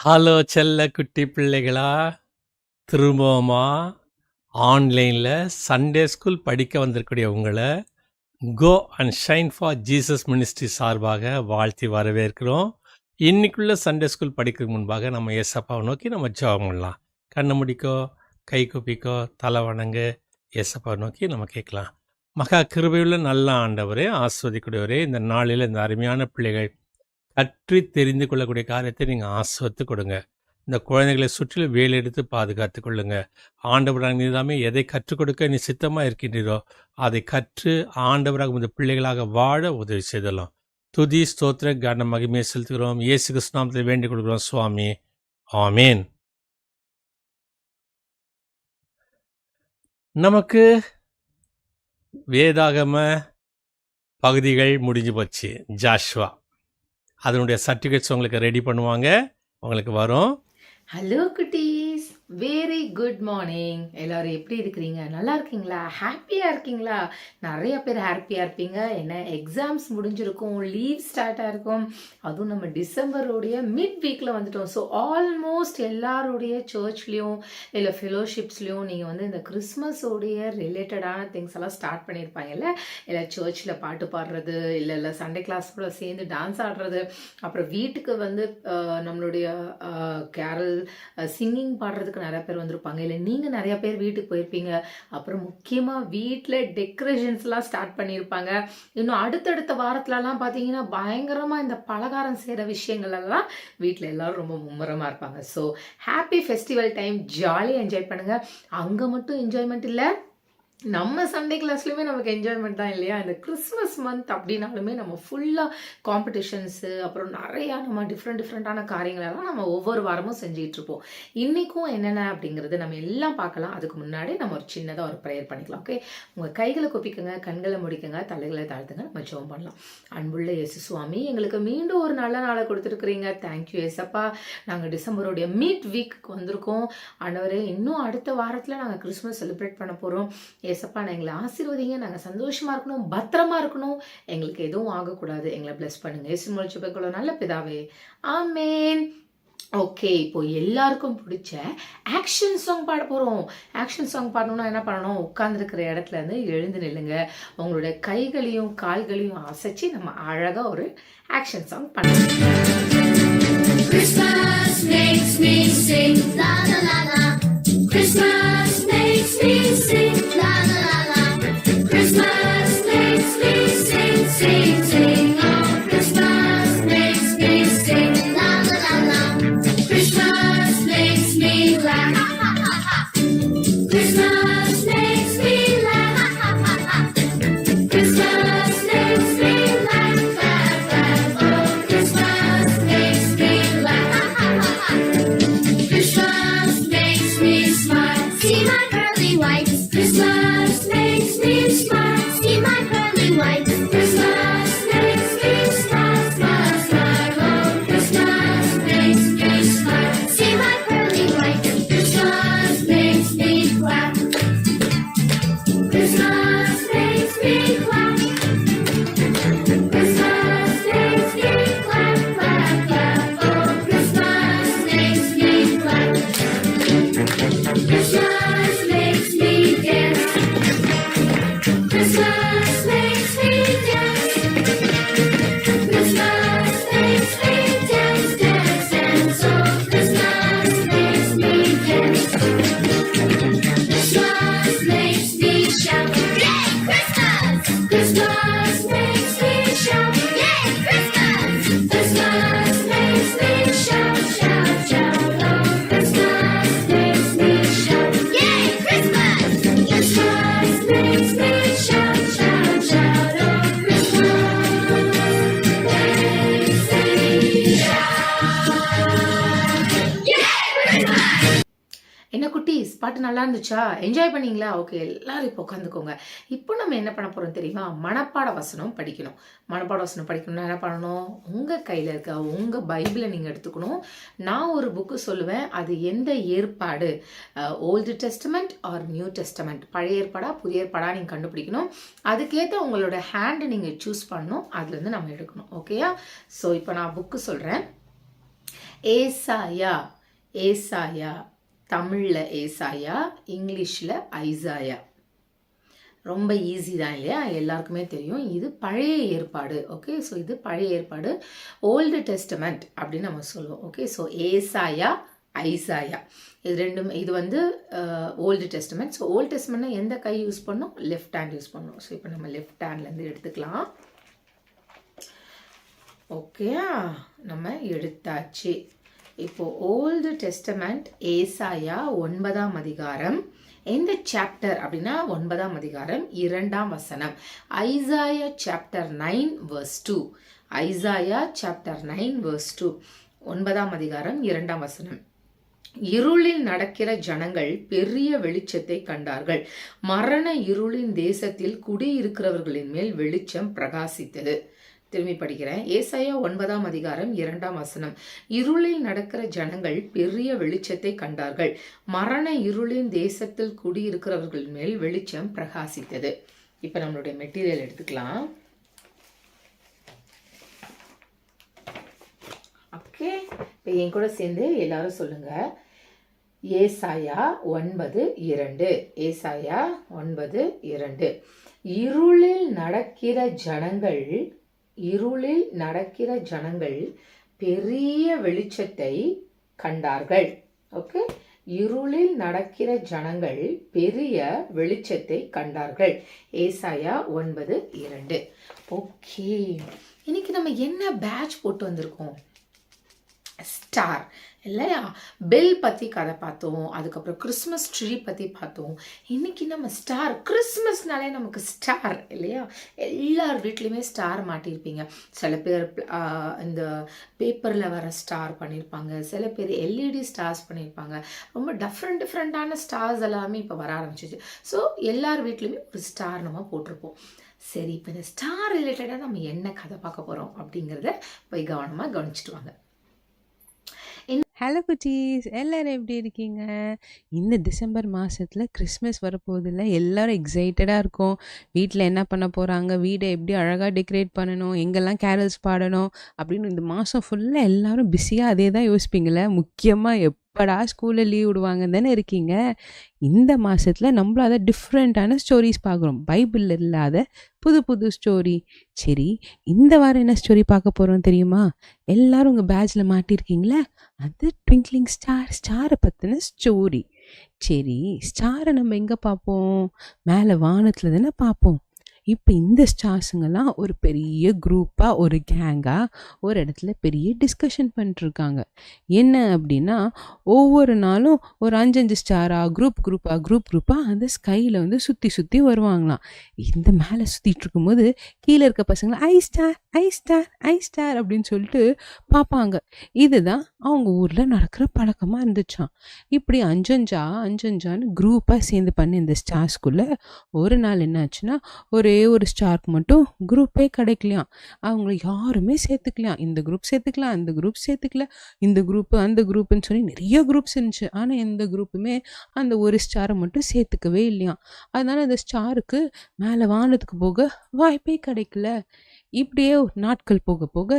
Hello செல்ல குட்டி பிள்ளைகளா, திரும்பவுமா ஆன்லைனில் சண்டே ஸ்கூல் படிக்க வந்திருக்கக்கூடிய உங்களை go and shine for Jesus ministry சார்பாக வாழ்த்தி வரவேற்கிறோம். இன்னைக்குள்ள சண்டே ஸ்கூல் படிக்கிறதுக்கு முன்பாக நம்ம ஏசப்பாவை நோக்கி நம்ம ஜெபம் பண்ணலாம். கண்ணை முடிக்கோ, கை குப்பிக்கோ, தலை வணங்கு, ஏசப்பாவை நோக்கி நம்ம கேட்கலாம். மகா கிருபையுள்ள நல்ல ஆண்டவரே, ஆஸ்வதிக்கூடியவரே, இந்த நாளில் இந்த அருமையான பிள்ளைகள் கற்றி தெரிந்து கொள்ளக்கூடிய காரியத்தை நீங்கள் ஆஸ்வத்து கொடுங்க. இந்த குழந்தைகளை சுற்றிலும் வேலை எடுத்து பாதுகாத்து கொள்ளுங்க. ஆண்டவராக நீதாமே எதை கற்றுக் கொடுக்க நீ சித்தமாக இருக்கின்றீரோ அதை கற்று ஆண்டவராக இந்த பிள்ளைகளாக வாழ உதவி செய்தலாம். துதி ஸ்தோத்திர கன மகிமையை செலுத்துகிறோம். இயேசு கிறிஸ்துநாமத்தில் வேண்டிக் கொடுக்கிறோம் சுவாமி, ஆமேன். நமக்கு வேதாகம பகுதிகள் முடிஞ்சு போச்சு. ஜாஷ்வா அதனுடைய சர்டிஃபிகேட்ஸ் உங்களுக்கு ரெடி பண்ணுவாங்க, உங்களுக்கு வரும். ஹலோ குட்டீஸ், வெரி குட் மார்னிங். எல்லாரும் எப்படி இருக்கிறீங்க? நல்லா இருக்கீங்களா? ஹாப்பியாக இருக்கீங்களா? நிறைய பேர் ஹாப்பியாக இருப்பீங்க. என்ன எக்ஸாம்ஸ் முடிஞ்சிருக்கும், லீவ் ஸ்டார்ட் ஆகிருக்கும். அதுவும் நம்ம டிசம்பரோடைய மிட் வீக்கில் வந்துட்டோம். ஸோ ஆல்மோஸ்ட் எல்லாருடைய சர்ச்லேயும் இல்லை ஃபெலோஷிப்ஸ்லேயும் நீங்கள் இந்த கிறிஸ்மஸோடைய ரிலேட்டடான திங்ஸ் எல்லாம் ஸ்டார்ட் பண்ணியிருப்பாங்கல்ல. இல்லை சர்ச்சில் பாட்டு பாடுறது, இல்லை சண்டே கிளாஸ் கூட சேர்ந்து டான்ஸ் ஆடுறது, அப்புறம் வீட்டுக்கு நம்மளுடைய கேரல் சிங்கிங் பாடுறதுக்கு நிறைய பேர் வந்திருப்பாங்க. இல்லை நீங்கள் நிறைய பேர் வீட்டுக்கு போயிருப்பீங்க. அப்புறம் முக்கியமாக வீட்டில் டெக்கரேஷன்ஸ்லாம் ஸ்டார்ட் பண்ணியிருப்பாங்க. இன்னும் அடுத்தடுத்த வாரத்துலலாம் பார்த்தீங்கன்னா பயங்கரமாக இந்த பலகாரம் செய்கிற விஷயங்கள் எல்லாம் வீட்டில் எல்லாரும் ரொம்ப மும்முரமாக இருப்பாங்க. ஸோ ஹாப்பி ஃபெஸ்டிவல் டைம், ஜாலியாக என்ஜாய் பண்ணுங்கள். அங்கே மட்டும் என்ஜாய்மெண்ட் இல்லை, நம்ம சண்டே கிளாஸ்லையுமே நமக்கு என்ஜாய்மெண்ட் தான் இல்லையா? இந்த கிறிஸ்மஸ் மந்த் அப்படின்னாலுமே நம்ம ஃபுல்லாக காம்படிஷன்ஸு, அப்புறம் நிறையா நம்ம டிஃப்ரெண்ட்டான காரியங்களெல்லாம் நம்ம ஒவ்வொரு வாரமும் செஞ்சுக்கிட்டு இருப்போம். இன்றைக்கும் என்னென்ன அப்படிங்கிறது நம்ம எல்லாம் பார்க்கலாம். அதுக்கு முன்னாடி நம்ம ஒரு சின்னதாக ஒரு ப்ரேயர் பண்ணிக்கலாம். ஓகே, உங்கள் கைகளை கொப்பிக்குங்க, கண்களை முடிக்குங்க, தலைகளை தாழ்த்துங்க, நம்ம ஜெபம் பண்ணலாம். அன்புள்ள இயேசு சுவாமி, எங்களுக்கு மீண்டும் ஒரு நல்ல நாளை கொடுத்துருக்குறீங்க. தேங்க்யூ ஏசப்பா. நாங்கள் டிசம்பருடைய மிட் வீக்கு வந்திருக்கோம். ஆண்டவரே, இன்னும் அடுத்த வாரத்தில் நாங்கள் கிறிஸ்மஸ் செலிப்ரேட் பண்ண போகிறோம். ஏசப்பா, எங்களை ஆசீர்வதிங்க. நாங்கள் சந்தோஷமா இருக்கணும், பத்திரமா இருக்கணும், எங்களுக்கு எதுவும் ஆகக்கூடாது. எங்களை பிளஸ் பண்ணுங்க. இயேசு மூலம் ஜெபிக்கிறோம் நல்ல பிதாவே, ஆமேன். ஓகே, இப்போ எல்லாருக்கும் பிடிச்ச ஆக்ஷன் சாங் பாட போகிறோம். ஆக்ஷன் சாங் பாடணும்னா என்ன பண்ணணும்? உட்கார்ந்துருக்கிற இடத்துல இருந்து எழுந்து நில்லுங்க. உங்களோட கைகளையும் கால்களையும் அசைச்சு நம்ம அழகாக ஒரு ஆக்ஷன் சாங் பண்ணணும். Christmas makes me sing la la la la. Christmas makes me sing la la la la. Christmas makes me sing sing sing. Oh, Christmas makes me sing la la la la. Christmas makes me laugh. Christmas makes me laugh. Christmas makes me laugh, laugh, laugh. Oh, Christmas makes me laugh. Christmas makes me smile. See my pearly whites. Christmas makes me smile. See my pearly whites. Christmas makes me smile, smile, smile. Oh, Christmas makes me smile. See my pearly whites. Christmas makes me clap. Christmas makes me clap. Christmas makes me clap, clap, clap. Oh, Christmas makes me clap. Christmas makes me dance. Christmas makes me dance. Christmas makes me dance, dance, dance. Oh, Christmas makes me dance. Christmas makes me shout. Yay, Christmas! Christmas makes me shout. Yay, Christmas! Christmas makes me shout, shout, shout. Oh, Christmas makes me shout. Yay, Christmas! Christmas makes me shout, shout, shout. Oh, Christmas makes me shout. Yay, Christmas! என்ன குட்டீஸ், பாட்டு நல்லா இருந்துச்சா? Enjoy பண்ணீங்களா? Okay, எல்லாரும் இப்போ உட்காந்துக்கோங்க. இப்போ நம்ம என்ன பண்ண போகிறோம் தெரியுமா? மனப்பாட வசனம் படிக்கணும். மனப்பாட வசனம் படிக்கணும்னா என்ன பண்ணணும்? உங்கள் கையில் இருக்க உங்கள் பைபிளை நீங்கள் எடுத்துக்கணும். நான் ஒரு புக்கு சொல்லுவேன், அது எந்த ஏற்பாடு, old testament or new testament, பழைய ஏற்பாடா புதிய ஏற்பாடா நீங்கள் கண்டுபிடிக்கணும். அதுக்கேற்ற உங்களோட ஹேண்டை நீங்கள் சூஸ் பண்ணணும், அதுலேருந்து நம்ம எடுக்கணும். ஓகேயா? ஸோ இப்போ நான் புக்கு சொல்கிறேன். ஏசாயா. ஏசாயா தமிழில் ஏசாயா, இங்கிலீஷில் ஐசாயா. ரொம்ப ஈஸி தான் இல்லையா, எல்லாருக்குமே தெரியும். இது பழைய ஏற்பாடு. ஓகே, ஸோ இது பழைய ஏற்பாடு, ஓல்டு டெஸ்டமெண்ட் அப்படின்னு நம்ம சொல்லுவோம். ஓகே, ஸோ ஏசாயா, ஐசாயா இது ரெண்டும். இது வந்து ஓல்டு டெஸ்டமெண்ட். ஸோ ஓல்டு டெஸ்டமெண்ட்னா எந்த கை யூஸ் பண்ணோம்? லெஃப்ட் ஹேண்ட் யூஸ் பண்ணோம். ஸோ இப்போ நம்ம லெஃப்ட் ஹேண்ட்லேருந்து எடுத்துக்கலாம். ஓகே, நம்ம எடுத்தாச்சு. இப்போ ஓல்டு டெஸ்டமெண்ட் ஏசாயா 9ஆம் அதிகாரம். எந்த சாப்டர் அப்படின்னா 9ஆம் அதிகாரம் 2ஆம் வசனம். Isaiah chapter 9 verse 2. Isaiah chapter 9 verse 2. 9ஆம் அதிகாரம் 2ஆம் வசனம். இருளில் நடக்கிற ஜனங்கள் பெரிய வெளிச்சத்தை கண்டார்கள். மரண இருளின் தேசத்தில் குடியிருக்கிறவர்களின் மேல் வெளிச்சம் பிரகாசித்தது. திரும்பி படிக்கிறேன். ஏசாயா 9ஆம் அதிகாரம் 2ஆம் வசனம். இருளில் நடக்கிற ஜனங்கள் பெரிய வெளிச்சத்தை கண்டார்கள். மரண இருளின் தேசத்தில் குடியிருக்கிறவர்கள் மேல் வெளிச்சம் பிரகாசித்தது. இப்போ நம்மளுடைய மெட்டீரியல் எடுத்துக்கலாம். ஓகே, இப்போ என் கூட சேர்ந்து எல்லாரும் சொல்லுங்க. ஏசாயா 9:2. ஏசாயா 9:2. இருளில் நடக்கிற ஜனங்கள் பெரிய வெளிச்சத்தை கண்டார்கள். ஓகே, இருளில் நடக்கிற ஜனங்கள் பெரிய வெளிச்சத்தை கண்டார்கள். ஏசாயா 9:2. ஓகே, இன்னைக்கு நம்ம என்ன பேட்ச் போட்டு வந்திருக்கோம்? ஸ்டார் இல்லையா? பெல் பற்றி கதை பார்த்தோம், அதுக்கப்புறம் கிறிஸ்மஸ் ட்ரீ பற்றி பார்த்தோம். இன்னைக்கு நம்ம ஸ்டார், கிறிஸ்மஸ்னாலே நமக்கு ஸ்டார் இல்லையா? எல்லார் வீட்லேயுமே ஸ்டார் மாட்டியிருப்பீங்க. சில பேர் இந்த பேப்பரில் வர ஸ்டார் பண்ணியிருப்பாங்க, சில பேர் எல்இடி ஸ்டார்ஸ் பண்ணியிருப்பாங்க. ரொம்ப டிஃப்ரெண்டான ஸ்டார்ஸ் எல்லாமே இப்போ வர ஆரம்பிச்சிச்சு. ஸோ எல்லார் வீட்லேயுமே ஒரு ஸ்டார் நம்ம போட்டிருப்போம். சரி, இப்போ இந்த ஸ்டார் ரிலேட்டடாக நம்ம என்ன கதை பார்க்க போகிறோம் அப்படிங்கிறத போய் கவனமாக கவனிச்சுட்டு வாங்க. ஹலோ குட்டீஸ், எல்லாரும் எப்படி இருக்கீங்க? இந்த டிசம்பர் மாதத்தில் கிறிஸ்மஸ் வரப்போகுதில்ல, எல்லாரும் எக்ஸைட்டடாக இருக்கும். வீட்டில் என்ன பண்ண போகிறாங்க, வீடை எப்படி அழகாக டெக்கரேட் பண்ணணும், எங்கெல்லாம் கேரல்ஸ் பாடணும் அப்படின்னு இந்த மாதம் ஃபுல்லாக எல்லாரும் பிஸியாக அதே தான் யோசிப்பீங்களே. முக்கியமாக எப்படா ஸ்கூலில் லீவ் விடுவாங்கன்னு தானே இருக்கீங்க. இந்த மாதத்தில் நம்மளும் அதை டிஃப்ரெண்ட்டான ஸ்டோரிஸ் பார்க்குறோம், பைபிளில் இல்லாத புது ஸ்டோரி. சரி, இந்த வாரம் என்ன ஸ்டோரி பார்க்க போகிறோம் தெரியுமா? எல்லாரும் உங்கள் பேட்சில் மாட்டியிருக்கீங்களே, அது ட்விங்க்லிங் ஸ்டாரை பற்றின ஸ்டோரி. சரி, ஸ்டாரை நம்ம எங்கே பார்ப்போம்? மேலே வானத்தில் தானே பார்ப்போம். இப்போ இந்த ஸ்டார்ஸுங்கெல்லாம் ஒரு பெரிய குரூப்பாக, ஒரு கேங்காக ஒரு இடத்துல பெரிய டிஸ்கஷன் பண்ணிட்டுருக்காங்க. என்ன அப்படின்னா, ஒவ்வொரு நாளும் ஒரு 5 ஸ்டாராக குரூப்பாக அந்த ஸ்கையில் வந்து சுற்றி வருவாங்களாம். இந்த மேலே சுற்றிட்டு இருக்கும்போது கீழே இருக்க பசங்களை ஐ ஸ்டார் அப்படின்னு சொல்லிட்டு பார்ப்பாங்க. இதுதான் அவங்க ஊரில் நடக்கிற பழக்கமாக இருந்துச்சான். இப்படி அஞ்சஞ்சான்னு குரூப்பாக சேர்ந்து பண்ண இந்த ஸ்டார்ஸ்குள்ளே ஒரு நாள் என்னாச்சுன்னா, ஒரே ஒரு ஸ்டாருக்கு மட்டும் குரூப்பே கிடைக்கலையாம். அவங்கள யாருமே சேர்த்துக்கலையாம். இந்த குரூப் சேர்த்துக்கலாம், அந்த குரூப் சேர்த்துக்கல, இந்த குரூப்பு அந்த குரூப்புன்னு சொல்லி நிறைய குரூப்ஸ் இருந்துச்சு. ஆனால் எந்த குரூப்புமே அந்த ஒரு ஸ்டாரை மட்டும் சேர்த்துக்கவே இல்லையாம். அதனால அந்த ஸ்டாருக்கு மேலே வானத்துக்கு போக வாய்ப்பே கிடைக்கல. இப்படியே நாட்கள் போக போக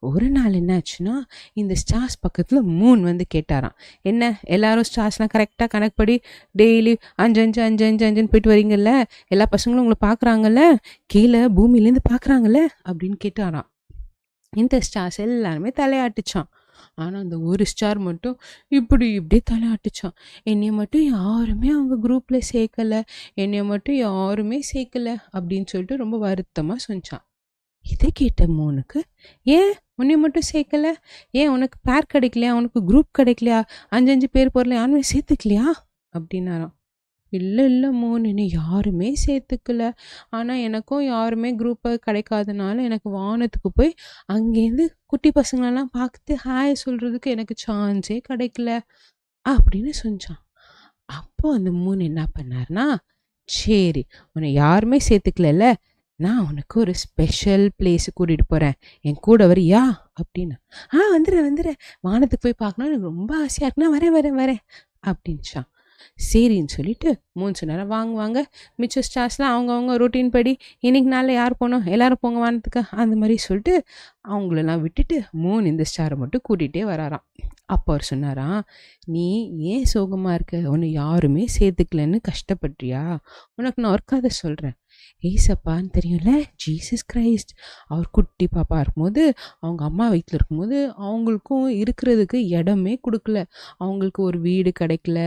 ஒரு நாள் என்னாச்சுன்னா, இந்த ஸ்டார்ஸ் பக்கத்தில் மூன் வந்து கேட்டாராம். என்ன எல்லாரும் ஸ்டார்ஸ்லாம் கரெக்டாக கணக்கு படி டெய்லி 5 போயிட்டு வரீங்கல்ல, எல்லா பசங்களும் உங்களை பார்க்குறாங்கல்ல, கீழே பூமியிலேருந்து பார்க்குறாங்கல்ல அப்படின்னு கேட்டாராம். இந்த ஸ்டார்ஸ் எல்லாருமே தலையாட்டுச்சான். ஆனால் அந்த ஒரு ஸ்டார் மட்டும் இப்படி தலையாட்டுச்சான். என்னைய மட்டும் யாருமே அவங்க குரூப்பில் சேர்க்கலை அப்படின்னு சொல்லிட்டு ரொம்ப வருத்தமாக சொன்னான். இதை கேட்ட மூனுக்கு, ஏன் உன்னை மட்டும் சேர்க்கல, ஏன் உனக்கு பேர் கிடைக்கலையா, உனக்கு குரூப் கிடைக்கலையா, 5 பேர் போகிறல யாருமே சேர்த்துக்கலையா அப்படின்னாராம். இல்லை மூணு, என்னை யாருமே சேர்த்துக்கல, ஆனால் எனக்கும் யாருமே குரூப்பை கிடைக்காதனால எனக்கு வானத்துக்கு போய் அங்கேருந்து குட்டி பசங்களெல்லாம் பார்த்து ஹாய் சொல்கிறதுக்கு எனக்கு சான்ஸே கிடைக்கல அப்படின்னு சொன்னான். அப்போது அந்த மூணு என்ன பண்ணார்னா, சரி உன்னை யாருமே சேர்த்துக்கல, நான் உனக்கு ஒரு ஸ்பெஷல் பிளேஸு கூட்டிகிட்டு போகிறேன், என் கூட வரியா அப்படின்னு. வந்துடுறேன், வானத்துக்கு போய் பார்க்கணும், எனக்கு ரொம்ப ஆசையாக இருக்குன்னா வரேன் அப்படின்ச்சான். சரின்னு சொல்லிட்டு மூணு நேரம் வாங்க வாங்க மிச்ச ஸ்டார்ஸ்லாம் அவங்கவுங்க ரொட்டீன் படி இன்னைக்கு நாளில் யார் போனோம் எல்லாரும் போங்க வானத்துக்கு அந்த மாதிரி சொல்லிட்டு அவங்களெல்லாம் விட்டுட்டு இந்த ஸ்டாரை மட்டும் கூட்டிகிட்டே வராராம். அப்போ அவர் சொன்னாராம், நீ ஏன் சோகமாக இருக்க, உன்னை யாருமே சேர்த்துக்கலன்னு கஷ்டப்படுறியா? உனக்கு நான் ஒரு கதை சொல்கிறேன். ஏசப்பான்னு தெரியும்ல, ஜீசஸ் கிரைஸ்ட். அவர் குட்டி பாப்பா இருக்கும்போது அவங்க அம்மா வயிற்றில் இருக்கும்போது அவங்களுக்கும் இருக்கிறதுக்கு இடமே கொடுக்கல, அவங்களுக்கு ஒரு வீடு கிடைக்கல,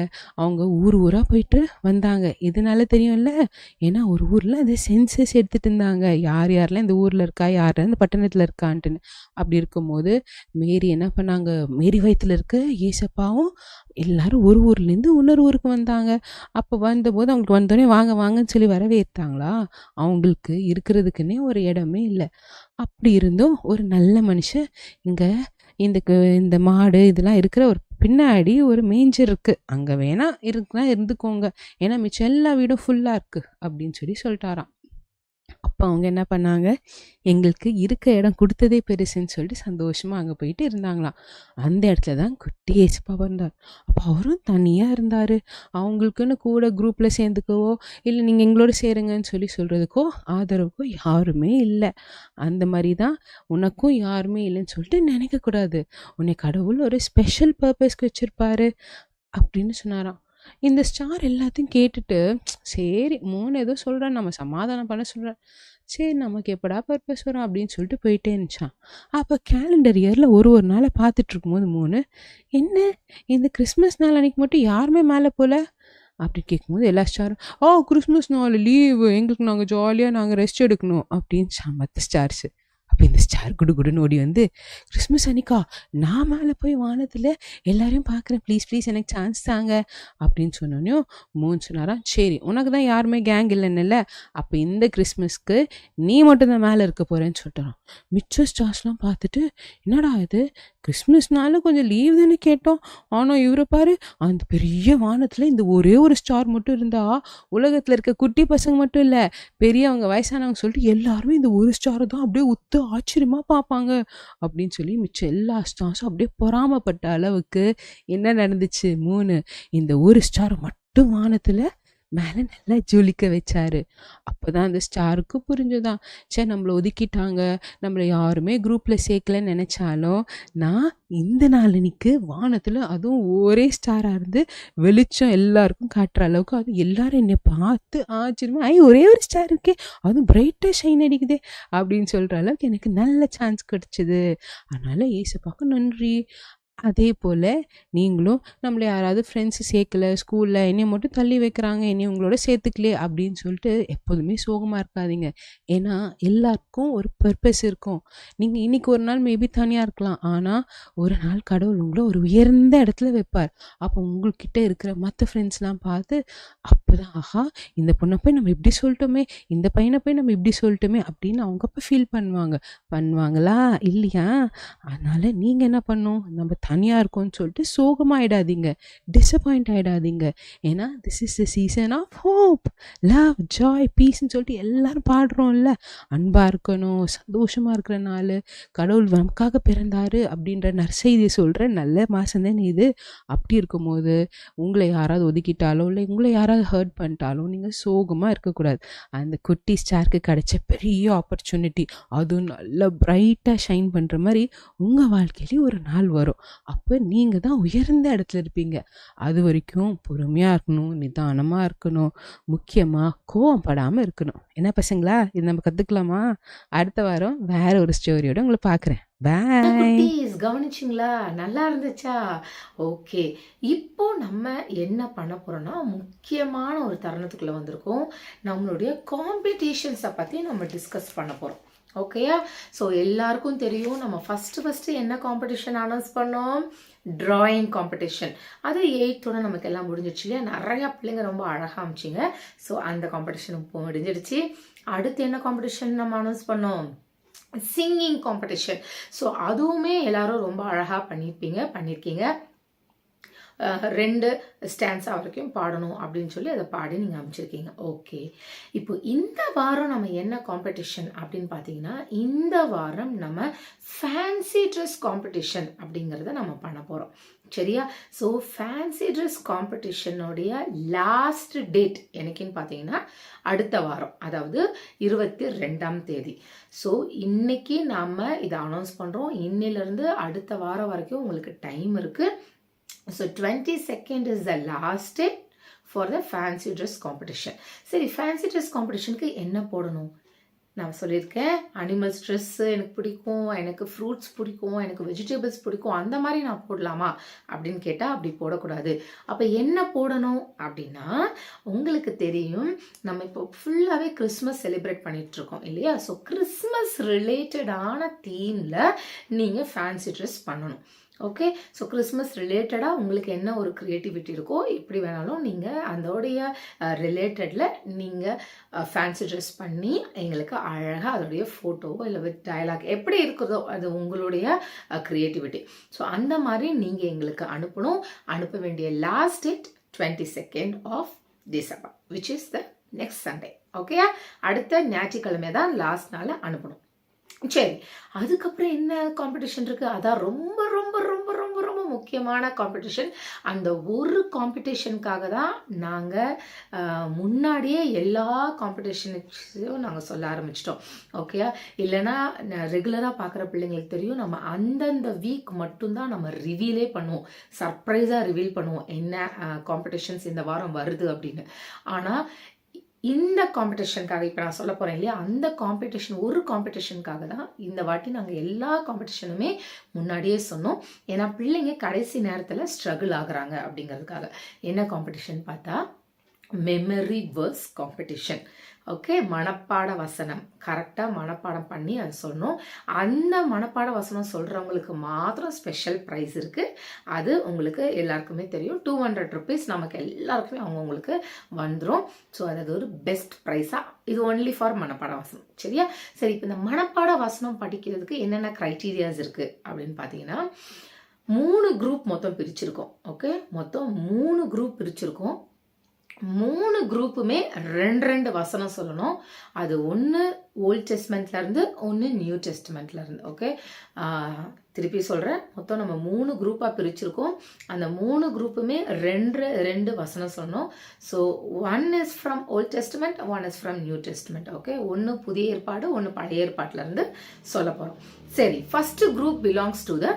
அவங்க ஊராக போயிட்டு வந்தாங்க. இதனால தெரியும்ல, ஏன்னா ஒரு ஊரில் அந்த சென்சஸ் எடுத்துகிட்டு இருந்தாங்க, யார் யாரெல்லாம் இந்த ஊரில் இருக்கா, யார் இந்த பட்டணத்தில் இருக்கான்ட்டுன்னு. அப்படி இருக்கும்போது மேரி என்ன பண்ணாங்க, மேரி வயிற்றில் இருக்க ஏசப்பாவும் எல்லாரும் ஒரு ஊர்லேருந்து இன்னொரு ஊருக்கு வந்தாங்க. அப்போ வந்தபோது அவங்களுக்கு வந்தோடனே வாங்க வாங்கன்னு சொல்லி வரவேற்றாங்களா, அவங்களுக்கு இருக்கிறதுக்குன்னே ஒரு இடமே இல்லை. அப்படி இருந்தும் ஒரு நல்ல மனுஷன் இங்கே இந்த மாடு இதெல்லாம் இருக்கிற ஒரு பின்னாடி ஒரு மேஞ்சர் இருக்குது, அங்கே வேணா இருக்குன்னா இருந்துக்கோங்க, ஏன்னா மிச்சம் எல்லா வீடும் ஃபுல்லாக இருக்குது அப்படின்னு சொல்லிட்டாராம். அப்போ அவங்க என்ன பண்ணாங்க, எங்களுக்கு இருக்க இடம் கொடுத்ததே பெருசுன்னு சொல்லிட்டு சந்தோஷமாக அங்கே போயிட்டு இருந்தாங்களாம். அந்த இடத்துல தான் குட்டி ஏசப்பா இருந்தார். அப்போ அவரும் தனியாக இருந்தார். அவங்களுக்குன்னு கூட குரூப்பில் சேர்ந்துக்கவோ இல்லை நீங்கள் எங்களோட சேருங்கன்னு சொல்கிறதுக்கோ ஆதரவுக்கோ யாருமே இல்லை. அந்த மாதிரி தான் உனக்கும் யாருமே இல்லைன்னு சொல்லிட்டு நினைக்கக்கூடாது. உன்னை கடவுள் ஒரு ஸ்பெஷல் பர்பஸ்க்கு வச்சுருப்பாரு அப்படின்னு சொன்னாராம். இந்த ஸ்டார் எல்லாத்தையும் கேட்டுட்டு சரி ஏதோ சொல்கிறான், நம்ம சமாதானம் பண்ண சொல்கிறேன், சரி நமக்கு எப்படா பர்பஸ் வரும் அப்படின்னு சொல்லிட்டு போயிட்டே இருந்துச்சான். அப்போ கேலண்டர் இயரில் ஒரு நாளை பார்த்துட்டு இருக்கும்போது என்ன இந்த கிறிஸ்மஸ் நாள் அன்றைக்கி மட்டும் யாருமே மேலே போகல அப்படின்னு கேட்கும்போது எல்லா ஸ்டாரும் கிறிஸ்மஸ் நாள் லீவு, எங்களுக்கு நாங்கள் ஜாலியாக நாங்கள் ரெஸ்ட் எடுக்கணும் அப்படின்னு மற்ற ஸ்டார்ஸு. அப்போ இந்த ஸ்டார் குடுன்னு ஓடி வந்து, கிறிஸ்மஸ் அன்னைக்கா நான் மேலே போய் வானத்தில் எல்லாரையும் பார்க்குறேன், ப்ளீஸ் எனக்கு சான்ஸ் தாங்க அப்படின்னு சொன்னோன்னே சொன்னாராம், சரி உனக்கு தான் யாருமே கேங் இல்லைன்னுல, அப்போ இந்த கிறிஸ்மஸ்க்கு நீ மட்டும்தான் மேலே இருக்க போகிறேன்னு சொல்லிட்டாராம். மிச்ச ஸ்டார்ஸ்லாம் பார்த்துட்டு என்னடா இது கிறிஸ்மஸ்னாலும் கொஞ்சம் லீவ் தானே கேட்டோம், ஆனால் இவரை பாரு அந்த பெரிய வானத்தில் இந்த ஒரே ஒரு ஸ்டார் மட்டும் இருந்தா உலகத்தில் இருக்க குட்டி பசங்க மட்டும் இல்லை பெரியவங்க வயசானவங்க சொல்லிட்டு எல்லாருமே இந்த ஒரு ஸ்டாரை தான் அப்படியே உத்து ஆச்சரியமாக பார்ப்பாங்க அப்படின்னு சொல்லி மிச்சம் எல்லா ஸ்டார்ஸும் அப்படியே பொறாமப்பட்ட அளவுக்கு என்ன நடந்துச்சு, இந்த ஒரு ஸ்டாரை மட்டும் வானத்தில் மேலே நல்லா ஜொலிக்க வச்சாரு. அப்போதான் அந்த ஸ்டாருக்கு புரிஞ்சுதான், சரி நம்மளை ஒதுக்கிட்டாங்க, நம்மளை யாருமே குரூப்பில் சேர்க்கலன்னு நினச்சாலும் நான் இந்த நாளன்னைக்கு வானத்தில் அதுவும் ஒரே ஸ்டாராக இருந்து வெளிச்சம் எல்லாருக்கும் காட்டுற அளவுக்கு, அது எல்லாரும் என்னை பார்த்து ஆச்சரியமா ஒரே ஒரு ஸ்டார் இருக்கே அதுவும் பிரைட்டாக ஷைன் அடிக்குதே அப்படின்னு சொல்கிற அளவுக்கு எனக்கு நல்ல சான்ஸ் கிடச்சிது, அதனால் ஏசப்பாக்கு நன்றி. அதே போல் நீங்களும் நம்மளை யாராவது ஃப்ரெண்ட்ஸு சேர்க்கல, ஸ்கூலில் என்னையை மட்டும் தள்ளி வைக்கிறாங்க, என்னையை உங்களோட சேர்த்துக்கலே அப்படின்னு சொல்லிட்டு எப்போதுமே சோகமாக இருக்காதீங்க. ஏன்னா எல்லாருக்கும் ஒரு பர்பஸ் இருக்கும். நீங்கள் இன்றைக்கி ஒரு நாள் மேபி தனியாக இருக்கலாம், ஆனால் ஒரு நாள் கடவுள் உங்களை ஒரு உயர்ந்த இடத்துல வைப்பார். அப்போ உங்கள்கிட்ட இருக்கிற மற்ற ஃப்ரெண்ட்ஸ்லாம் பார்த்து அப்போ தான் ஆஹா இந்த பொண்ணை போய் நம்ம இப்படி சொல்லிட்டோமே, இந்த பையனை போய் நம்ம இப்படி சொல்லிட்டோமே அப்படின்னு அவங்க அப்போ ஃபீல் பண்ணுவாங்களா இல்லையா? அதனால் நீங்கள் என்ன பண்ணணும், நம்ம தனியாக இருக்கோன்னு சொல்லிட்டு சோகமாகிடாதீங்க, டிசப்பாயிண்ட் ஆகிடாதீங்க. ஏன்னா this is the season of hope, love, joy, பீஸ்ன்னு சொல்லிட்டு எல்லாரும் பாடுறோம்ல. அன்பாக இருக்கணும், சந்தோஷமாக இருக்கிற நாள், கடவுள் நமக்காக பிறந்தாரு அப்படின்ற நற்செய்தியை சொல்கிற நல்ல மாதம் தானே இது. அப்படி இருக்கும்போது உங்களை யாராவது ஒதுக்கிட்டாலோ இல்லை உங்களை யாராவது ஹர்ட் பண்ணிட்டாலும் நீங்கள் சோகமாக இருக்கக்கூடாது. அந்த குட்டி ஸ்டாருக்கு கிடைச்ச பெரிய ஆப்பர்ச்சுனிட்டி, அதுவும் நல்லா பிரைட்டாக ஷைன் பண்ணுற மாதிரி உங்கள் வாழ்க்கையிலேயும் ஒரு நாள் வரும். அப்போ நீங்கள் தான் உயர்ந்த இடத்துல இருப்பீங்க. அது வரைக்கும் பொறுமையாக இருக்கணும், நிதானமாக இருக்கணும், முக்கியமாக கோவப்படாமல் இருக்கணும். என்ன பசங்களா, இது நம்ம கற்றுக்கலாமா? அடுத்த வாரம் வேற ஒரு ஸ்டோரியோட உங்களை பார்க்குறேன். பாய். கவனிச்சிங்களா, நல்லா இருந்துச்சா? ஓகே, இப்போ நம்ம என்ன பண்ண போறோம்னா முக்கியமான ஒரு தருணத்துக்குள்ள வந்திருக்கோம். நம்மளுடைய காம்படிஷன்ஸை பற்றி நம்ம டிஸ்கஸ் பண்ண போகிறோம். ஓகேயா? ஸோ எல்லாருக்கும் தெரியும் நம்ம ஃபஸ்ட்டு என்ன காம்படிஷன் அனௌன்ஸ் பண்ணோம், ட்ராயிங் காம்படிஷன். அது 8th நமக்கு எல்லாம் முடிஞ்சிடுச்சு இல்லையா? நிறையா பிள்ளைங்க ரொம்ப அழகாக அமைச்சிங்க. ஸோ அந்த காம்படிஷன் இப்போ முடிஞ்சிடுச்சு. அடுத்து என்ன காம்படிஷன் நம்ம அனௌன்ஸ் பண்ணோம், சிங்கிங் காம்படிஷன். ஸோ அதுவுமே எல்லாரும் ரொம்ப அழகாக பண்ணியிருக்கீங்க. 2 ஸ்டான்ஸா வரைக்கும் பாடணும் அப்படின்னு சொல்லி அதை பாடி நீங்கள் அமைச்சிருக்கீங்க. ஓகே, இப்போ இந்த வாரம் நம்ம என்ன காம்படிஷன் அப்படின்னு பார்த்தீங்கன்னா, இந்த வாரம் நம்ம ஃபேன்சி ட்ரெஸ் காம்படிஷன் அப்படிங்கிறத நம்ம பண்ண போகிறோம். சரியா? ஸோ ஃபேன்சி ட்ரெஸ் காம்படிஷனுடைய லாஸ்ட் டேட் என்னைக்குன்னு பார்த்தீங்கன்னா அடுத்த வாரம், அதாவது 22ஆம் தேதி. ஸோ இன்னைக்கு நாம் இதை அனௌன்ஸ் பண்ணுறோம். இன்னிலிருந்து அடுத்த வாரம் வரைக்கும் உங்களுக்கு டைம் இருக்குது. So 22nd is the last date for the fancy dress competition. சரி, ஃபேன்சி ட்ரெஸ் காம்படிஷனுக்கு என்ன போடணும்? நான் சொல்லியிருக்கேன், அனிமல்ஸ் ட்ரெஸ்ஸு எனக்கு பிடிக்கும், எனக்கு ஃப்ரூட்ஸ் பிடிக்கும், எனக்கு வெஜிடபிள்ஸ் பிடிக்கும், அந்த மாதிரி நான் போடலாமா அப்படின்னு கேட்டால் அப்படி போடக்கூடாது. அப்போ என்ன போடணும் அப்படின்னா, உங்களுக்கு தெரியும் நம்ம இப்போ ஃபுல்லாகவே கிறிஸ்மஸ் செலிப்ரேட் பண்ணிகிட்ருக்கோம் இல்லையா? ஸோ கிறிஸ்மஸ் ரிலேட்டடான தீமில் நீங்கள் ஃபேன்சி ட்ரெஸ் பண்ணணும். ஓகே, ஸோ கிறிஸ்மஸ் ரிலேட்டடாக உங்களுக்கு என்ன ஒரு க்ரியேட்டிவிட்டி இருக்கோ எப்படி வேணாலும் நீங்கள் அதோடைய ரிலேட்டடில் நீங்கள் ஃபேன்சி ட்ரெஸ் பண்ணி எங்களுக்கு அழகாக அதோடைய ஃபோட்டோவோ இல்லை வித் டயலாக் எப்படி இருக்குதோ அது உங்களுடைய க்ரியேட்டிவிட்டி. ஸோ அந்த மாதிரி நீங்கள் எங்களுக்கு அனுப்பணும். அனுப்ப வேண்டிய last date 22nd of December, which is the next Sunday. ஓகேயா? அடுத்த ஞாயிற்றுக்கிழமை தான் லாஸ்ட் நாள் அனுப்பணும். சரி, அதுக்கப்புறம் என்ன காம்படிஷன் இருக்குது? அதான் ரொம்ப ரொம்ப ரொம்ப ரொம்ப ரொம்ப முக்கியமான காம்படிஷன். அந்த ஒரு காம்படிஷனுக்காக தான் நாங்கள் முன்னாடியே எல்லா காம்படிஷனுக்கும் நாங்கள் சொல்ல ஆரம்பிச்சிட்டோம். ஓகேயா? இல்லைனா ரெகுலராக பார்க்குற பிள்ளைங்களுக்கு தெரியும், நம்ம அந்தந்த வீக் மட்டும்தான் நம்ம ரிவீலே பண்ணுவோம், சர்ப்ரைஸாக ரிவீல் பண்ணுவோம் என்ன காம்படிஷன்ஸ் இந்த வாரம் வருது அப்படின்னு. ஆனால் இந்த காம்படிஷனுக்காக இப்போ நான் சொல்ல போகிறேன் இல்லையா, அந்த காம்படிஷன் ஒரு காம்படிஷனுக்காக தான் இந்த வாட்டி நாங்கள் எல்லா காம்படிஷனுமே முன்னாடியே சொன்னோம். ஏன்னா பிள்ளைங்க கடைசி நேரத்தில் ஸ்ட்ரகிள் ஆகுறாங்க அப்படிங்கிறதுக்காக. என்ன காம்படிஷன் பார்த்தா மெமரி வேர்ஸ் காம்படிஷன். ஓகே, மனப்பாட வசனம் கரெக்டாக மனப்பாடம் பண்ணி அதை சொல்லணும். அந்த மனப்பாட வசனம் சொல்கிறவங்களுக்கு மாத்திரம் ஸ்பெஷல் ப்ரைஸ் இருக்குது. அது உங்களுக்கு எல்லாருக்குமே தெரியும், 200 rupees நமக்கு எல்லாருக்குமே அவங்கவுங்களுக்கு வந்துடும். ஸோ அது ஒரு பெஸ்ட் ப்ரைஸாக, இது ஒன்லி ஃபார் மனப்பாட வசனம். சரியா? சரி, இப்போ இந்த மனப்பாட வசனம் படிக்கிறதுக்கு என்னென்ன க்ரைட்டீரியாஸ் இருக்குது அப்படின்னு பார்த்தீங்கன்னா, 3 குரூப் மொத்தம் பிரிச்சிருக்கோம். ஓகே, மொத்தம் 3 குரூப் பிரிச்சிருக்கோம். 3 குரூப்புமே 2 வசனம் சொல்லணும். அது ஒன்று ஓல்ட் டெஸ்ட்மெண்ட்லேருந்து, ஒன்று நியூ டெஸ்ட்மெண்ட்லேருந்து. ஓகே, திருப்பி சொல்கிறேன், மொத்தம் நம்ம 3 குரூப்பாக பிரிச்சிருக்கோம். அந்த 3 குரூப்புமே 2 வசனம் சொல்லணும். So 1 is from old testament, 1 is from new testament. Okay, ஒன்று புதிய ஏற்பாடு, ஒன்று பழைய ஏற்பாட்டிலேருந்து சொல்ல போகிறோம். சரி, first group belongs to the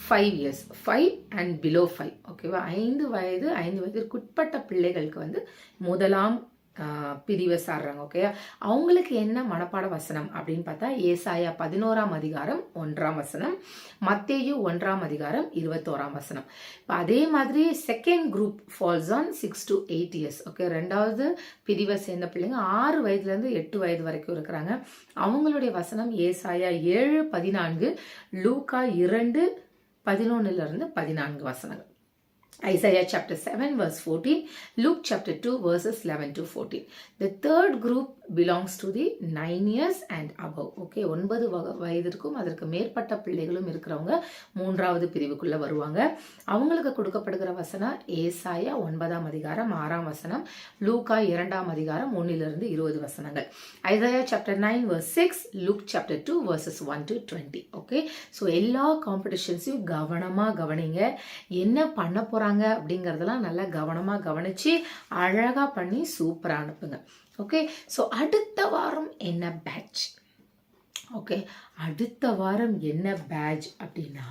5 years, 5 and below 5. ஓகேவா? 5 வயதிற்குட்பட்ட பிள்ளைகளுக்கு வந்து முதலாம் பிரிவை சாடுறாங்க. ஓகே, அவங்களுக்கு என்ன மனப்பாட வசனம் அப்படின்னு பார்த்தா, ஏசாயா 11ஆம் அதிகாரம் 1ஆம் வசனம், மத்தேயு 1ஆம் அதிகாரம் 21ஆம் வசனம். இப்போ அதே மாதிரி second group falls on 6 to 8 years. Okay, 2வது பிரிவை சேர்ந்த பிள்ளைங்க 6 வயதுலேருந்து 8 வயது வரைக்கும் இருக்கிறாங்க. அவங்களுடைய வசனம் ஏசாயா 7:14, லூக்கா 2:11 14 வசனங்கள். Isaiah chapter 7 verse 14, Luke chapter 2 verses 11 to 14. The third group belongs to the 9 years and above. Okay, 9 வயதிற்கும் அதற்கு மேற்பட்ட பிள்ளைகளும் இருக்கிறவங்க 3வது பிரிவுக்குள்ள வருவாங்க. அவங்களுக்கு கொடுக்கப்படுகிற வசனம் ஏசாயா 9ஆம் அதிகாரம் 6ஆம் வசனம், லூக்கா 2ஆம் அதிகாரம் 1 to 20 வசனங்கள். Isaiah chapter 9 verse 6, Luke chapter 2 verses 1 to 20. Okay, so எல்லா காம்படிஷன்ஸையும் கவனமாக கவனிங்க. என்ன பண்ண போகிறாங்க அப்படிங்கிறதெல்லாம் நல்லா கவனமாக கவனித்து அழகாக பண்ணி சூப்பராக அனுப்புங்க. ஓகே, ஸோ அடுத்த வாரம் என்ன பேட்ச்? ஓகே, அடுத்த வாரம் என்ன பேட்ச் அப்படின்னா,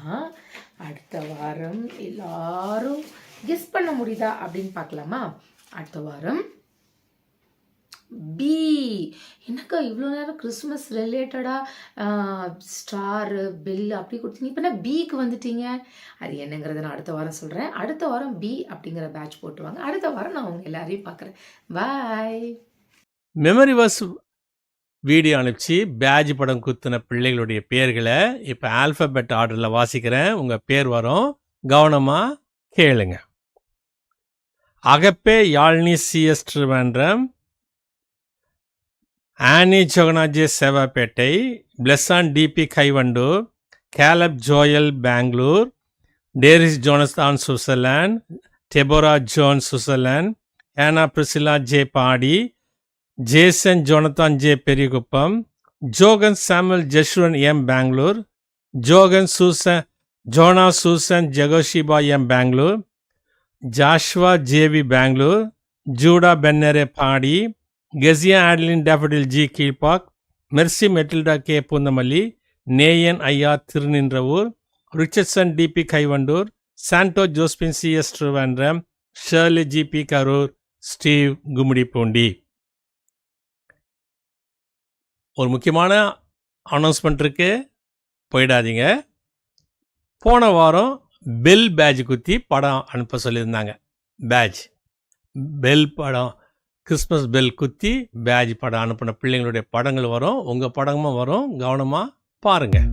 அடுத்த வாரம் எல்லாரும் கெஸ் பண்ண முடியுதா அப்படின்னு பார்க்கலாமா? அடுத்த வாரம் பி. என்னக்கா இவ்வளோ நேரம் கிறிஸ்மஸ் ரிலேட்டடாக ஸ்டாரு பெல் அப்படி கொடுத்தீங்க, இப்போ நான் பிக்கு வந்துட்டீங்க. அது என்னங்கிறத நான் அடுத்த வாரம் சொல்கிறேன். அடுத்த வாரம் பி அப்படிங்கிற பேட்ச் போட்டுவாங்க. அடுத்த வாரம் நான் உங்கள் எல்லாரையும் பார்க்குறேன். பாய். மெமரி வர்ஸ் வீடியோ அனுப்பிச்சு பேட்ச் படம் குத்துன பிள்ளைகளுடைய பேர்களை இப்போ ஆல்ஃபபெட் ஆர்டரில் வாசிக்கிறேன். உங்கள் பேர் வரும், கவனமாக கேளுங்க. Agape Yazhini CS Thiruvendaram, Annie Johanna J Sevapettai, Blesson DP Kaivandur, Caleb Joel Bangalore, Daris Jonathan Switzerland, Deborah Joan Switzerland, Hannah Priscilla J Padi, Jason Jonathan J Periyakuppam, Johan Samuel Jeshwin M Bangalore, Jonah Susan Jehosheba M Bangalore, Joshua JV Bangalore, Judah பென்னரே Padi, Keziah Adlin Daffodil G Kilpauk, Mercy Matilda K Poonamallee, Neyan ஐயா Thiruninravur, Richardson DP Kaivandur, Santo Josephine CS Trivandrum, Shirley GP Karur, Steve Gummidipoondi. ஒரு முக்கியமான announcement இருக்கு, போயிடாதீங்க. போன வாரம் bell batch குத்தி படம் அனுப்ப சொல்லியிருந்தாங்க. பெல் படம், கிறிஸ்மஸ் பெல் குத்தி பேட்ச் படம் அனுப்பின பிள்ளைங்களுடைய படங்கள் வரும், உங்கள் படமும் வரும், கவனமாக பாருங்கள்.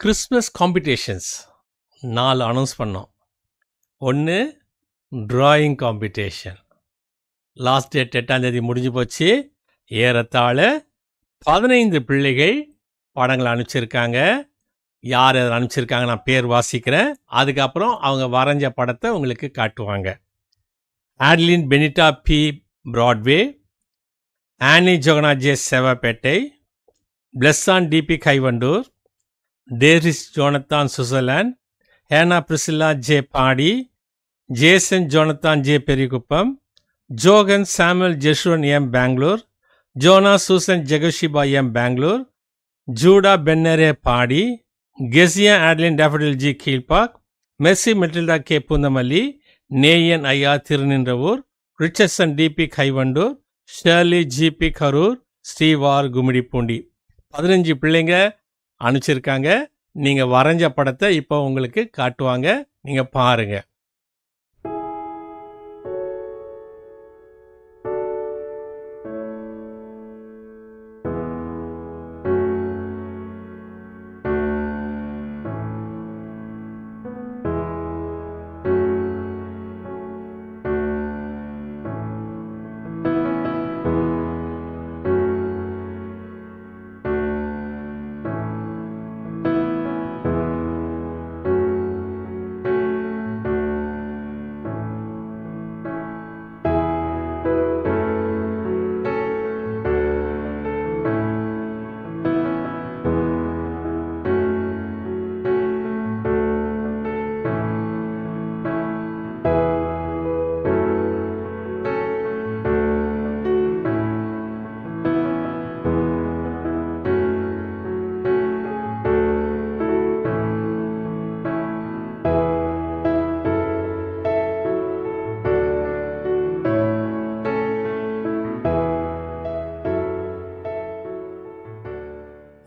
கிறிஸ்மஸ் காம்படிஷன்ஸ் 4 அனௌன்ஸ் பண்ணோம். 1 டிராயிங் காம்படிஷன், லாஸ்ட் டேட் 8ஆம் தேதி முடிஞ்சு போச்சு. ஏறத்தாழ 15 பிள்ளைகள் படங்களை அனுப்பிச்சிருக்காங்க. யார் அதை அனுப்பிச்சிருக்காங்க நான் பேர் வாசிக்கிறேன், அதுக்கப்புறம் அவங்க வரைஞ்ச படத்தை உங்களுக்கு காட்டுவாங்க. Adlin Benita B Broadway, Annie Johanna J Sevapettai, Blesson DP Kaivandur, Daris Jonathan Switzerland, Hannah Priscilla J Padi, Jason Jonathan J Periyakuppam, Johan Samuel Jeshwin M Bangalore, Jonah Susan Jehosheba M Bangalore, Judah பென்னரே Padi, Keziah Adlin Daffodil G Kilpauk, Mercy Matilda K Poonamallee, Neyan ஐயா Thiruninravur, Richardson DP Kaivandur, Shirley GP Karur, Stewart Gummidipoondi. 15 பிள்ளைங்க அனுப்பிச்சிருக்காங்க. நீங்கள் வரைஞ்ச படத்தை இப்போ உங்களுக்கு காட்டுவாங்க, நீங்கள் பாருங்கள்.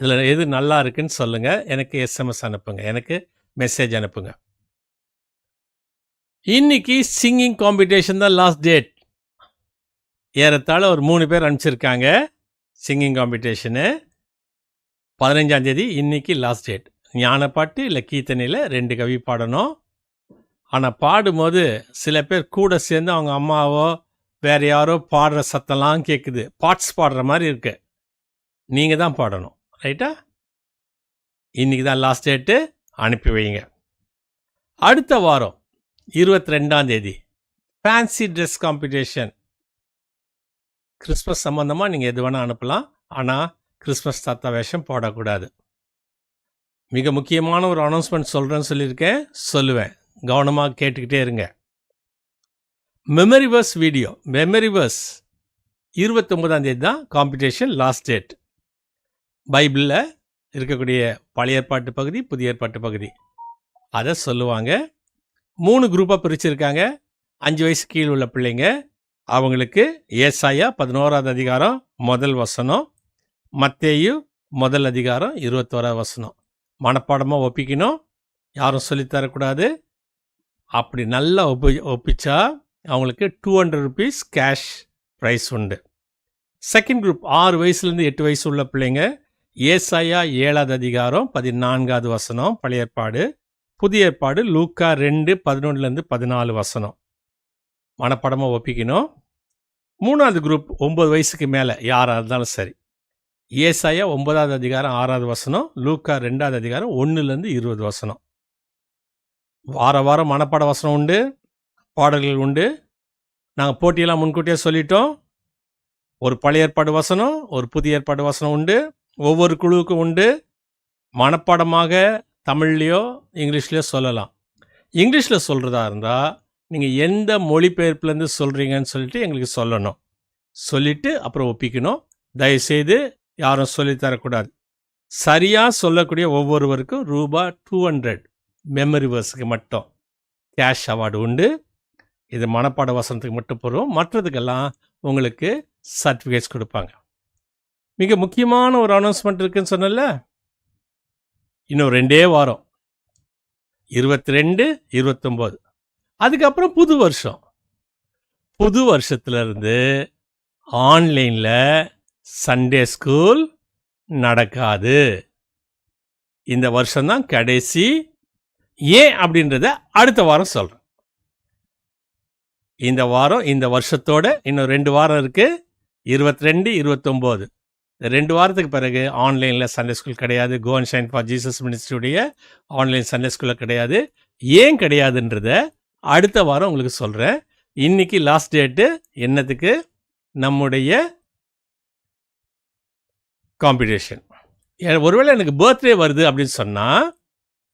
இதில் எது நல்லா இருக்குன்னு சொல்லுங்கள், எனக்கு எஸ்எம்எஸ் அனுப்புங்க, எனக்கு மெசேஜ் அனுப்புங்க. இன்னைக்கு சிங்கிங் காம்படிஷன் தான் லாஸ்ட் டேட். ஏறத்தாழ ஒரு 3 பேர் அனுப்பிச்சிருக்காங்க சிங்கிங் காம்படிஷனு. 15ஆம் தேதி இன்னைக்கு லாஸ்ட் டேட். ஞானப்பாட்டு இல்லை கீர்த்தனையில் 2 கவி பாடணும். ஆனால் பாடும்போது சில பேர் கூட சேர்ந்து அவங்க அம்மாவோ வேறு யாரோ பாடுற சத்தம்லாம் கேட்குது, பாட்ஸ் பாடுற மாதிரி இருக்கு. நீங்கள் தான் பாடணும், ரைட்டா? இன்றைக்கி தான் லாஸ்ட் டேட்டு. அனுப்பி வைங்க. அடுத்த வாரம் 22ஆம் தேதி ஃபேன்சி ட்ரெஸ் காம்படிஷன். கிறிஸ்மஸ் சம்மந்தமாக நீங்கள் எது வேணால் அனுப்பலாம். ஆனால் கிறிஸ்மஸ் தாத்தா வேஷம் போடக்கூடாது. மிக முக்கியமான ஒரு அனௌன்ஸ்மெண்ட் சொல்கிறேன்னு சொல்லியிருக்கேன், சொல்லுவேன். கவனமாக கேட்டுக்கிட்டே இருங்க. மெமரிவர்ஸ் வீடியோ, மெமரிவர்ஸ் 29ஆம் தேதி தான் காம்படிஷன் லாஸ்ட் டேட். பைபிளில் இருக்கக்கூடிய பழைய ஏற்பாட்டு பகுதி, புதிய ஏற்பாட்டு பகுதி, அதை சொல்லுவாங்க. 3 குரூப்பாக பிரிச்சிருக்காங்க. 5 வயசு கீழ் உள்ள பிள்ளைங்க, அவங்களுக்கு ஏசாயா 11ஆவது அதிகாரம் முதல் வசனம், மத்தேயு முதல் அதிகாரம் 21ஆவது வசனம் மனப்பாடமாக ஒப்பிக்கணும். யாரும் சொல்லித்தரக்கூடாது. அப்படி நல்லா ஒப்பிச்சா அவங்களுக்கு 200 rupees கேஷ் ப்ரைஸ் உண்டு. செகண்ட் குரூப் 6 வயசுலேருந்து 8 வயசு உள்ள பிள்ளைங்க, ஏசாயா 7ஆவது அதிகாரம் 14ஆவது வசனம் பழைய ஏற்பாடு, புதிய ஏற்பாடு லூக்கா 2:11-14 வசனம் மனப்பாடமாக ஒப்பிக்கணும். 3வது குரூப் 9 வயசுக்கு மேலே யாராக இருந்தாலும் சரி, ஏசாயா 9ஆவது அதிகாரம் 6ஆவது வசனம், லூக்கா 2ஆவது அதிகாரம் 1-20 வசனம். வார வாரம் மனப்பாட வசனம் உண்டு, பாடல்கள் உண்டு. நாங்கள் போட்டியெல்லாம் முன்கூட்டியே சொல்லிட்டோம். ஒரு பழைய ஏற்பாடு வசனம், ஒரு புதிய ஏற்பாடு வசனம் உண்டு. ஒவ்வொரு குழுவுக்கும் உண்டு. மனப்பாடமாக தமிழ்லையோ இங்கிலீஷ்லையோ சொல்லலாம். இங்கிலீஷில் சொல்கிறதா இருந்தால் நீங்கள் எந்த மொழிபெயர்ப்புலேருந்து சொல்கிறீங்கன்னு சொல்லிட்டு எங்களுக்கு சொல்லணும். சொல்லிவிட்டு அப்புறம் ஒப்பிக்கணும். தயவுசெய்து யாரும் சொல்லித்தரக்கூடாது. சரியாக சொல்லக்கூடிய ஒவ்வொருவருக்கும் $200 மெமரிவர்ஸுக்கு மட்டும் கேஷ் அவார்டு உண்டு. இது மனப்பாட வசனத்துக்கு மட்டும் போகிறோம். மற்றதுக்கெல்லாம் உங்களுக்கு சர்டிஃபிகேட்ஸ் கொடுப்பாங்க. மிக முக்கியமான ஒரு அனௌன்ஸ்மெண்ட் இருக்குன்னு சொன்னல, இன்னும் 2 வாரம் 22, 29. அதுக்கப்புறம் புது வருஷம். புது வருஷத்துலேருந்து ஆன்லைனில் சண்டே ஸ்கூல் நடக்காது. இந்த வருஷம்தான் கடைசி. ஏன் அப்படின்றத அடுத்த வாரம் சொல்கிறேன். இந்த வாரம், இந்த வருஷத்தோட இன்னும் 2 வாரம் இருக்குது. 22, 29. இந்த 2 வாரத்துக்கு பிறகு ஆன்லைனில் சண்டே ஸ்கூல் கிடையாது. Go and shine for Jesus மினிஸ்ட்ரியுடைய ஆன்லைன் சண்டே ஸ்கூலில் கிடையாது. ஏன் கிடையாதுன்றத அடுத்த வாரம் உங்களுக்கு சொல்கிறேன். இன்னைக்கு லாஸ்ட் டேட்டு என்னத்துக்கு? நம்முடைய காம்படிஷன். ஒருவேளை எனக்கு பர்த்டே வருது அப்படின்னு சொன்னால்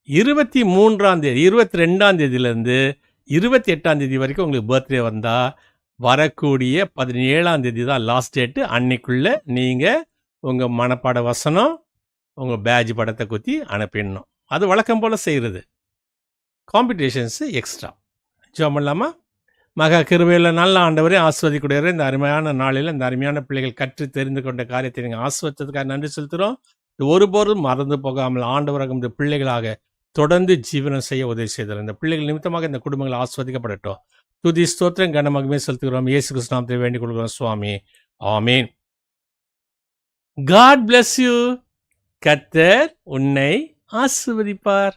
23ஆம் தேதி, 22ஆம் தேதியிலேருந்து 28ஆம் தேதி வரைக்கும் உங்களுக்கு பர்த்டே வந்தால் வரக்கூடிய 17ஆம் தேதி தான் லாஸ்ட் டேட்டு. அன்னைக்குள்ளே நீங்கள் உங்கள் மனப்பாட வசனம், உங்கள் பேட்ஜ் படத்தை குத்தி அனுப்பிடணும். அது வழக்கம் போல் செய்கிறது. Competitions extra. ஜெபம் பண்ணலாமா? மகா கிருபையுள்ள நல்ல ஆண்டவரே, ஆஸ்வதிக்கூடியவரே, இந்த அருமையான நாளில் இந்த அருமையான பிள்ளைகள் கற்று தெரிந்து கொண்ட காரியத்தை நீங்கள் ஆஸ்வதித்ததுக்காக நன்றி செலுத்துகிறோம். இது ஒருபோதும் மறந்து போகாமல் ஆண்டவராக இந்த பிள்ளைகளாக தொடர்ந்து ஜீவனம் செய்ய உதவி செய்தார். இந்த பிள்ளைகள் நிமித்தமாக இந்த குடும்பங்கள் ஆஸ்வதிக்கப்படட்டும். துதி ஸ்தோத்திரம் கன மகிமை செலுத்துகிறோம். இயேசு கிறிஸ்து நாமத்தில் வேண்டிக் கொள்கிறோம் சுவாமி. ஆமீன். God bless you. கர்த்தர் உன்னை ஆசீர்வதிப்பார்.